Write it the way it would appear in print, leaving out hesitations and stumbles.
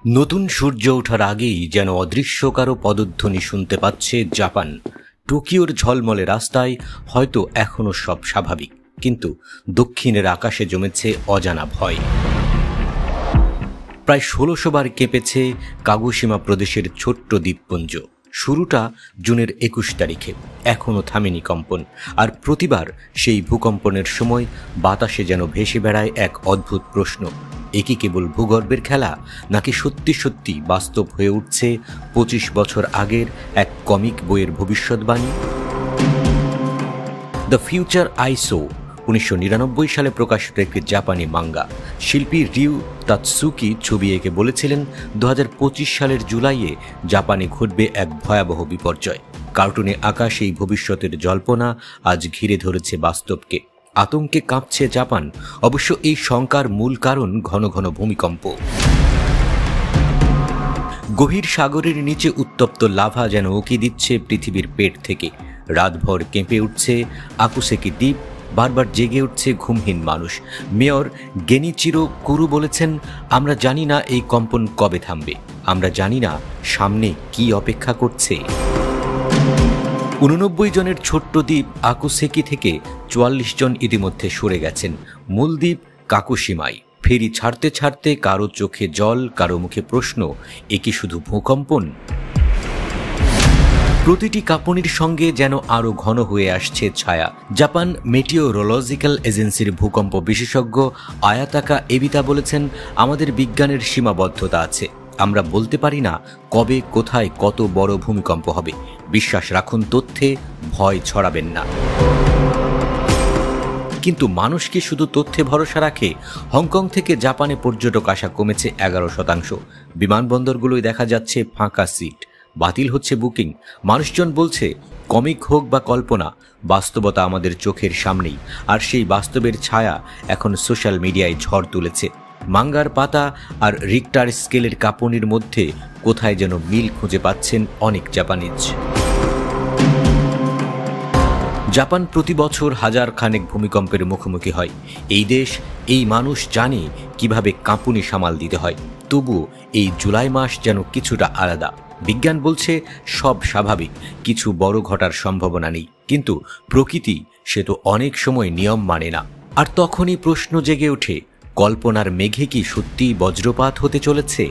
নতুন সূর্য ওঠার আগেই যেন অদৃশ্য কারো পদধ্বনি শুনতে পাচ্ছে জাপান। টোকিওর ঝলমলে রাস্তায় হয়তো এখনো সব স্বাভাবিক, কিন্তু দক্ষিণের আকাশে জমেছে অজানা ভয়। প্রায় ১৬০০ বার কেঁপেছে কাগোশিমা প্রদেশের ছোট্ট দ্বীপপুঞ্জ। শুরুটা জুনের ২১ তারিখে, এখনও থামেনি কম্পন। আর প্রতিবার সেই ভূকম্পনের সময় বাতাসে যেন ভেসে বেড়ায় এক অদ্ভুত প্রশ্ন: এ কি কেবল ভূগর্ভের খেলা, নাকি সত্যি সত্যি বাস্তব হয়ে উঠছে ২৫ বছর আগের এক কমিক বইয়ের ভবিষ্যৎবাণী? দ্য ফিউচার আই সো ১৯৯৯ সালে প্রকাশিত একটি জাপানি মাঙ্গা। শিল্পী রিউ তাতসুকি ছবি এঁকে বলেছিলেন ২০২৫ সালের জুলাইয়ে জাপানে ঘটবে এক ভয়াবহ বিপর্যয়। কার্টুনে আঁকা সেই ভবিষ্যতের জল্পনা আজ ঘিরে ধরেছে বাস্তবকে। আতঙ্কে কাঁপছে জাপান। অবশ্য এই শঙ্কার মূল কারণ ঘন ঘন ভূমিকম্প। গভীর সাগরের নিচে উত্তপ্ত লাভা যেন উকি দিচ্ছে পৃথিবীর পেট থেকে। রাতভর কেঁপে উঠছে আকুসেকি দ্বীপ, বারবার জেগে উঠছে ঘুমহীন মানুষ। মেয়র গেনিচিরো কুরু বলেছেন, আমরা জানি না এই কম্পন কবে থামবে, আমরা জানি না সামনে কি অপেক্ষা করছে। ৮৯ জনের ছোট্ট দ্বীপ আকুসেকি থেকে ৪৪ জন ইতিমধ্যে সরে গেছেন মূল দ্বীপ কাকুশিমায়। ফেরি ছাড়তে ছাড়তে কারো চোখে জল, কারো মুখে প্রশ্ন, এ কি শুধু ভূকম্পন? প্রতিটি কাঁপুনির সঙ্গে যেন আরো ঘন হয়ে আসছে ছায়া। জাপান মেটিওরোলজিক্যাল এজেন্সির ভূকম্প বিশেষজ্ঞ আয়াতাকা এবিতা বলেছেন, আমাদের বিজ্ঞানের সীমাবদ্ধতা আছে, আমরা বলতে পারি না কবে, কোথায়, কত বড় ভূমিকম্প হবে। বিশ্বাস রাখুন তথ্যে, ভয় ছড়াবেন না। কিন্তু মানুষ কি শুধু তথ্যে ভরসা রাখে? হংকং থেকে জাপানে পর্যটক আসা কমেছে ১১%। বিমানবন্দরগুলোয় দেখা যাচ্ছে ফাঁকা সিট, বাতিল হচ্ছে বুকিং। মানুষজন বলছে, কমিক হোক বা কল্পনা, বাস্তবতা আমাদের চোখের সামনেই। আর সেই বাস্তবের ছায়া এখন সোশ্যাল মিডিয়ায় ঝড় তুলেছে। মাঙ্গার পাতা আর রিক্টার স্কেলের কাঁপুনির মধ্যে কোথায় যেন মিল খুঁজে পাচ্ছেন অনেক জাপানিজ। জাপান প্রতি বছর হাজার খানেক ভূমিকম্পের মুখোমুখি হয়। এই দেশ, এই মানুষ জানে কিভাবে কাঁপুনি সামাল দিতে হয়। তবুও এই জুলাই মাস যেন কিছুটা আলাদা। বিজ্ঞান বলছে সব স্বাভাবিক, কিছু বড় ঘটার সম্ভাবনা নেই। কিন্তু প্রকৃতি সে তো অনেক সময় নিয়ম মানে না। আর তখনই প্রশ্ন জেগে ওঠে, কল্পনার মেঘে কি সত্যিই বজ্রপাত হতে চলেছে?